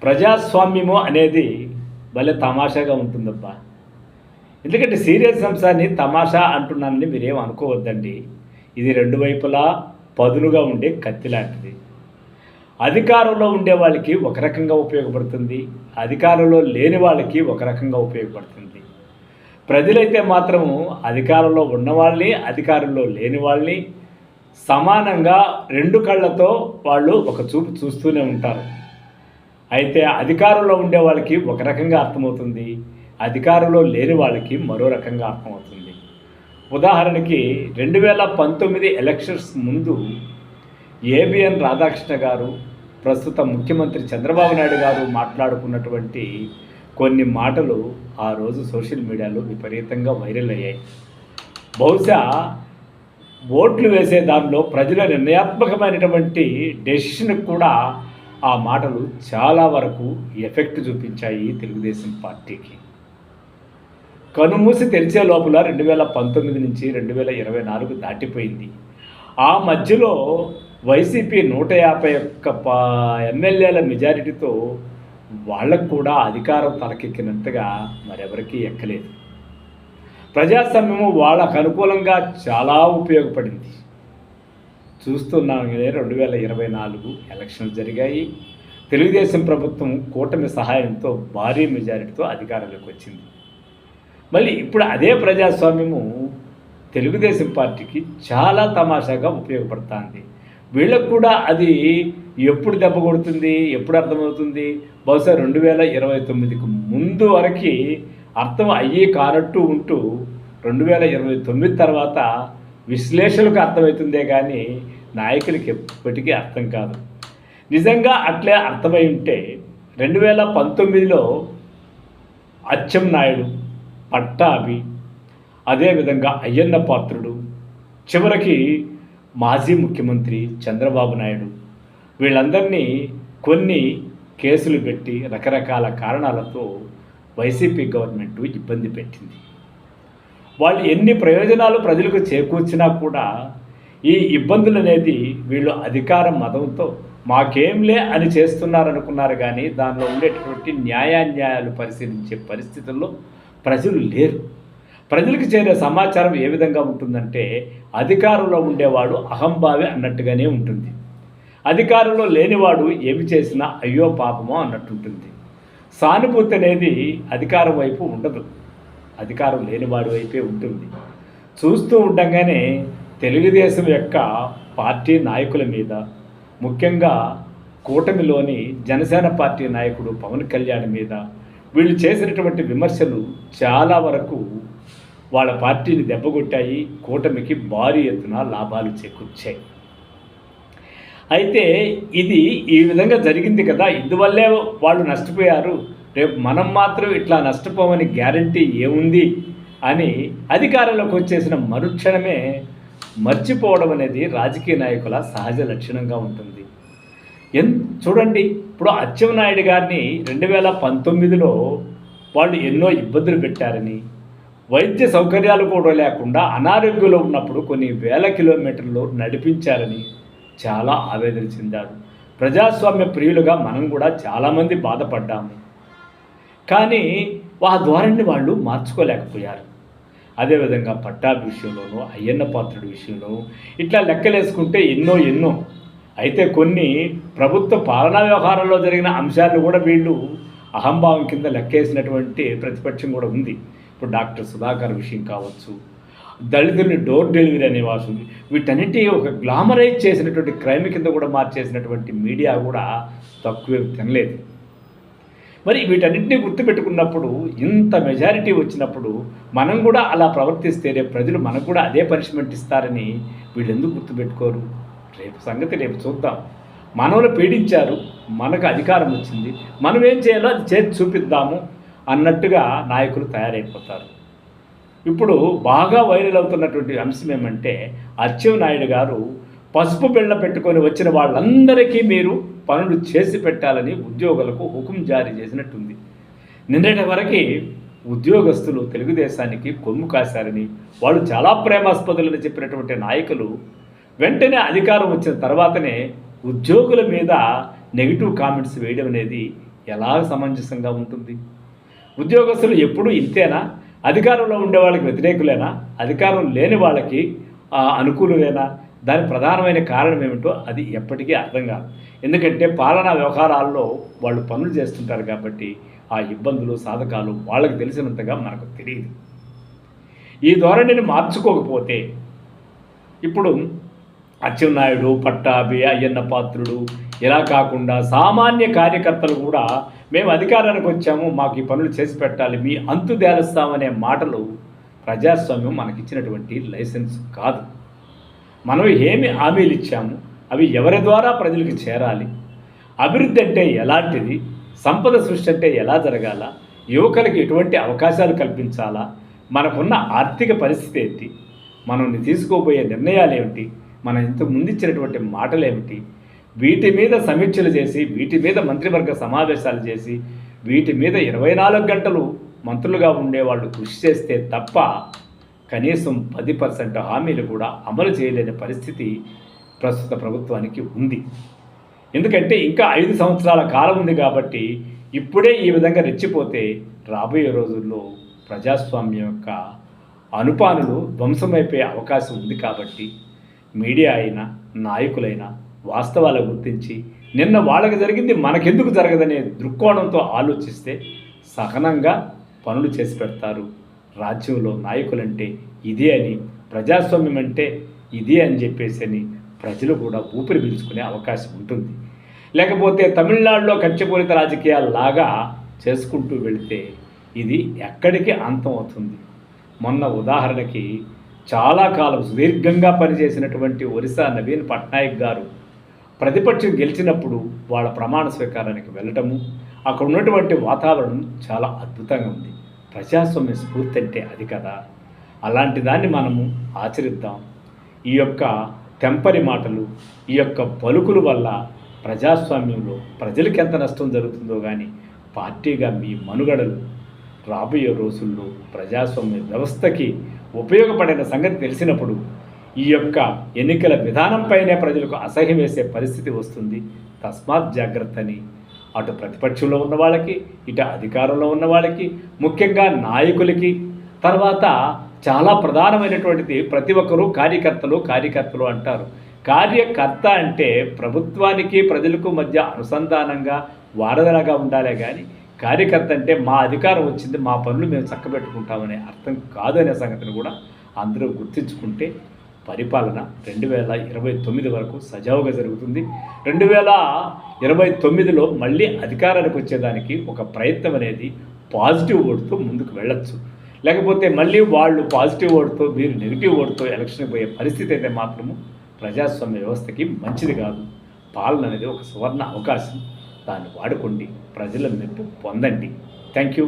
ప్రజాస్వామ్యము అనేది భలే తమాషాగా ఉంటుందబ్బా. ఎందుకంటే సీరియస్ అంశాన్ని తమాషా అంటున్నానని మీరేం అనుకోవద్దండి. ఇది రెండు వైపులా పదునుగా ఉండే కత్తి లాంటిది. అధికారంలో ఉండే వాళ్ళకి ఒక రకంగా ఉపయోగపడుతుంది, అధికారంలో లేని వాళ్ళకి ఒక రకంగా ఉపయోగపడుతుంది. ప్రజలైతే మాత్రము అధికారంలో ఉన్నవాళ్ళని, అధికారంలో లేని వాళ్ళని సమానంగా రెండు కళ్ళతో వాళ్ళు ఒక చూపు చూస్తూనే ఉంటారు. అయితే అధికారంలో ఉండే వాళ్ళకి ఒక రకంగా అర్థమవుతుంది, అధికారంలో లేని వాళ్ళకి మరో రకంగా అర్థమవుతుంది. ఉదాహరణకి 2019 ఎలక్షన్స్ ముందు ఏబిఎన్ రాధాకృష్ణ గారు, ప్రస్తుత ముఖ్యమంత్రి చంద్రబాబు నాయుడు గారు మాట్లాడుకున్నటువంటి కొన్ని మాటలు ఆ రోజు సోషల్ మీడియాలో విపరీతంగా వైరల్ అయ్యాయి. బహుశా ఓట్లు వేసే దానిలో ప్రజల నిర్ణయాత్మకమైనటువంటి డెసిషన్కి కూడా ఆ మాటలు చాలా వరకు ఎఫెక్ట్ చూపించాయి తెలుగుదేశం పార్టీకి. కనుమూసి తెరిచే లోపల 2019 నుంచి 2024 దాటిపోయింది. ఆ మధ్యలో వైసీపీ 151 ఎమ్మెల్యేల మెజారిటీతో వాళ్ళకు కూడా అధికారం తలకెక్కినంతగా మరెవరికీ ఎక్కలేదు. ప్రజాస్వామ్యము వాళ్ళకు అనుకూలంగా చాలా ఉపయోగపడింది. చూస్తున్నాం. 2024 ఎలక్షన్లు జరిగాయి. తెలుగుదేశం ప్రభుత్వం కూటమి సహాయంతో భారీ మెజారిటీతో అధికారంలోకి వచ్చింది. మళ్ళీ ఇప్పుడు అదే ప్రజాస్వామ్యము తెలుగుదేశం పార్టీకి చాలా తమాషాగా ఉపయోగపడుతుంది. వీళ్ళకు కూడా అది ఎప్పుడు దెబ్బ కొడుతుంది, ఎప్పుడు అర్థమవుతుంది, బహుశా 2029కు ముందు వరకు అర్థం అయ్యి కానట్టు ఉంటూ 2029 తర్వాత విశ్లేషణలకు అర్థమవుతుందే కానీ నాయకులకి ఎప్పటికీ అర్థం కాదు. నిజంగా అట్లే అర్థమై ఉంటే 2019లో అచ్చెన్నాయుడు, పట్టాభి, అదేవిధంగా అయ్యన్న పాత్రుడు, చివరికి మాజీ ముఖ్యమంత్రి చంద్రబాబు నాయుడు వీళ్ళందరినీ కొన్ని కేసులు పెట్టి రకరకాల కారణాలతో వైసీపీ గవర్నమెంట్ ఇబ్బంది పెట్టింది. వాళ్ళు ఎన్ని ప్రయోజనాలు ప్రజలకు చేకూర్చినా కూడా ఈ ఇబ్బందులు అనేది వీళ్ళు అధికార మతంతో మాకేంలే అని చేస్తున్నారనుకున్నారు. కానీ దానిలో ఉండేటటువంటి న్యాయాన్యాయాలు పరిశీలించే పరిస్థితుల్లో ప్రజలు లేరు. ప్రజలకు చేరే సమాచారం ఏ విధంగా ఉంటుందంటే అధికారంలో ఉండేవాడు అహంభావి అన్నట్టుగానే ఉంటుంది, అధికారంలో లేనివాడు ఏమి చేసినా అయ్యో పాపమో అన్నట్టుంటుంది. సానుభూతి అనేది అధికారం వైపు ఉండదు, అధికారం లేనివాడి వైపే ఉంటుంది. చూస్తూ ఉండగానే తెలుగుదేశం యొక్క పార్టీ నాయకుల మీద, ముఖ్యంగా కూటమిలోని జనసేన పార్టీ నాయకుడు పవన్ కళ్యాణ్ మీద వీళ్ళు చేసినటువంటి విమర్శలు చాలా వరకు వాళ్ళ పార్టీని దెబ్బకొట్టాయి, కూటమికి భారీ ఎత్తున లాభాలు చేకూర్చాయి. అయితే ఇది ఈ విధంగా జరిగింది కదా, ఇందువల్లే వాళ్ళు నష్టపోయారు, రేపు మనం మాత్రం ఇట్లా నష్టపోమని గ్యారంటీ ఏముంది అని అధికారంలోకి వచ్చేసిన మరుక్షణమే మర్చిపోవడం అనేది రాజకీయ నాయకుల సహజ లక్షణంగా ఉంటుంది. చూడండి, ఇప్పుడు అచ్చెన్నాయుడు గారిని 2019లో వాళ్ళు ఎన్నో ఇబ్బందులు పెట్టారని, వైద్య సౌకర్యాలు కూడా లేకుండా అనారోగ్యంలో ఉన్నప్పుడు కొన్ని వేల కిలోమీటర్లు నడిపించారని చాలా ఆవేదన చెందారు. ప్రజాస్వామ్య ప్రియులుగా మనం కూడా చాలామంది బాధపడ్డాము. కానీ ఆ ధోరణిని వాళ్ళు మార్చుకోలేకపోయారు. అదేవిధంగా పట్టాభి విషయంలోనూ, అయ్యన్న పాత్రుడి విషయంలో ఇట్లా లెక్కలేసుకుంటే ఎన్నో. అయితే కొన్ని ప్రభుత్వ పాలనా వ్యవహారంలో జరిగిన అంశాలను కూడా వీళ్ళు అహంభావం కింద లెక్కేసినటువంటి ప్రతిపక్షం కూడా ఉంది. ఇప్పుడు డాక్టర్ సుధాకర్ విషయం కావచ్చు, దళితుల్ని డోర్ డెలివరీ అనే వాసు, వీటన్నిటి ఒక గ్లామరైజ్ చేసినటువంటి క్రైమ్ కింద కూడా మార్చేసినటువంటి మీడియా కూడా తక్కువ తినలేదు. మరి వీటన్నింటినీ గుర్తుపెట్టుకున్నప్పుడు, ఇంత మెజారిటీ వచ్చినప్పుడు మనం కూడా అలా ప్రవర్తిస్తే రేపు ప్రజలు మనకు కూడా అదే పనిష్మెంట్ ఇస్తారని వీళ్ళు ఎందుకు గుర్తుపెట్టుకోరు? రేపు సంగతి రేపు చూద్దాం. మనల్ని పీడించారు, మనకు అధికారం వచ్చింది, మనం ఏం చేయాలో అది చేసి చూపిద్దాము అన్నట్టుగా నాయకులు తయారైపోతారు. ఇప్పుడు బాగా వైరల్ అవుతున్నటువంటి అంశం ఏమంటే అచ్చెన్నాయుడు గారు పసుపు బిళ్ళ పెట్టుకొని వచ్చిన వాళ్ళందరికీ మీరు పనులు చేసి పెట్టాలని ఉద్యోగులకు హుకుం జారీ చేసినట్టుంది. నిన్నటి వరకు ఉద్యోగస్తులు తెలుగుదేశానికి కొమ్ము కాశారని, వాళ్ళు చాలా ప్రేమాస్పదులని చెప్పినటువంటి నాయకులు వెంటనే అధికారం వచ్చిన తర్వాతనే ఉద్యోగుల మీద నెగిటివ్ కామెంట్స్ వేయడం అనేది ఎలా సమంజసంగా ఉంటుంది? ఉద్యోగస్తులు ఎప్పుడూ ఇంతేనా? అధికారంలో ఉండే వాళ్ళకి వ్యతిరేకులేనా? అధికారం లేని వాళ్ళకి అనుకూలులేనా? దాని ప్రధానమైన కారణం ఏమిటో అది ఎప్పటికీ అర్థం కాదు. ఎందుకంటే పాలనా వ్యవహారాల్లో వాళ్ళు పనులు చేస్తుంటారు కాబట్టి ఆ ఇబ్బందులు, సాధకాలు వాళ్ళకి తెలిసినంతగా మనకు తెలియదు. ఈ ధోరణిని మార్చుకోకపోతే ఇప్పుడు అచ్చెన్నాయుడు, పట్టాభి, అయ్యన్న పాత్రుడు ఇలా కాకుండా సామాన్య కార్యకర్తలు కూడా మేము అధికారానికి వచ్చాము, మాకు ఈ పనులు చేసి పెట్టాలి, మీ అంతు తేలుస్తామనే మాటలు ప్రజాస్వామ్యం మనకిచ్చినటువంటి లైసెన్స్ కాదు. మనం ఏమి హామీలు ఇచ్చాము, అవి ఎవరి ద్వారా ప్రజలకు చేరాలి, అభివృద్ధి అంటే ఎలాంటిది, సంపద సృష్టి అంటే ఎలా జరగాల, యువకులకు ఎటువంటి అవకాశాలు కల్పించాలా, మనకున్న ఆర్థిక పరిస్థితి ఏంటి, మనం తీసుకోబోయే నిర్ణయాలు ఏమిటి, మనం ఇంతకు ముందు ఇచ్చినటువంటి మాటలు ఏమిటి, వీటి మీద సమీక్షలు చేసి, వీటి మీద మంత్రివర్గ సమావేశాలు చేసి, వీటి మీద 24 గంటలు మంత్రులుగా ఉండేవాళ్ళు కృషి చేస్తే తప్ప కనీసం 10% హామీలు కూడా అమలు చేయలేని పరిస్థితి ప్రస్తుత ప్రభుత్వానికి ఉంది. ఎందుకంటే ఇంకా 5 సంవత్సరాల కాలం ఉంది కాబట్టి ఇప్పుడే ఈ విధంగా రెచ్చిపోతే రాబోయే రోజుల్లో ప్రజాస్వామ్యం యొక్క అనుపానులు ధ్వంసమైపోయే అవకాశం ఉంది. కాబట్టి మీడియా అయినా నాయకులైనా వాస్తవాలు గుర్తించి నిన్న వాళ్ళకి జరిగింది మనకెందుకు జరగదనే దృక్కోణంతో ఆలోచిస్తే సహనంగా పనులు చేసి పెడతారు. రాజ్యంలో నాయకులంటే ఇదే అని, ప్రజాస్వామ్యం అంటే ఇదే అని చెప్పేసి ప్రజలు కూడా ఊపిరి పీల్చుకునే అవకాశం ఉంటుంది. లేకపోతే తమిళనాడులో కక్షపూరిత రాజకీయాల్లాగా చేసుకుంటూ వెళితే ఇది ఎక్కడికి అంతం అవుతుంది. మొన్న ఉదాహరణకి చాలా కాలం సుదీర్ఘంగా పనిచేసినటువంటి ఒరిస్సా నవీన్ పట్నాయక్ గారు ప్రతిపక్షం గెలిచినప్పుడు వాళ్ళ ప్రమాణ స్వీకారానికి వెళ్ళటము, అక్కడ ఉన్నటువంటి వాతావరణం చాలా అద్భుతంగా ఉంది. ప్రజాస్వామ్య స్ఫూర్తి అంటే అది కదా. అలాంటి దాన్ని మనము ఆచరిద్దాం. ఈ యొక్క తెంపరి మాటలు, ఈ యొక్క పలుకుల వల్ల ప్రజాస్వామ్యంలో ప్రజలకు ఎంత నష్టం జరుగుతుందో కానీ పార్టీగా మీ మనుగడలు రాబోయే రోజుల్లో ప్రజాస్వామ్య వ్యవస్థకి ఉపయోగపడిన సంగతి తెలిసినప్పుడు ఈ యొక్క ఎన్నికల విధానంపైనే ప్రజలకు అసహ్యం వేసే పరిస్థితి వస్తుంది. తస్మాత్ జాగ్రత్త అని అటు ప్రతిపక్షంలో ఉన్న వాళ్ళకి, ఇటు అధికారంలో ఉన్న వాళ్ళకి, ముఖ్యంగా నాయకులకి, తర్వాత చాలా ప్రధానమైనటువంటిది ప్రతి ఒక్కరూ కార్యకర్తలు అంటారు. కార్యకర్త అంటే ప్రభుత్వానికి ప్రజలకు మధ్య అనుసంధానంగా వారధలాగా ఉండాలే కానీ కార్యకర్త అంటే మా అధికారం వచ్చింది, మా పనులు మేము చక్కబెట్టుకుంటామనే అర్థం కాదు అనే సంగతిని కూడా అందరూ గుర్తించుకుంటే పరిపాలన 2029 వరకు సజావుగా జరుగుతుంది. 2029లో మళ్ళీ అధికారానికి వచ్చేదానికి ఒక ప్రయత్నం అనేది పాజిటివ్ ఓటుతో ముందుకు వెళ్ళొచ్చు. లేకపోతే మళ్ళీ వాళ్ళు పాజిటివ్ ఓటుతో మీరు నెగిటివ్ ఓటుతో ఎలక్షన్కి పోయే పరిస్థితి అయితే మాత్రము ప్రజాస్వామ్య వ్యవస్థకి మంచిది కాదు. పాలన అనేది ఒక సువర్ణ అవకాశం, దాన్ని వాడుకోండి, ప్రజల మెప్పు పొందండి. Thank you.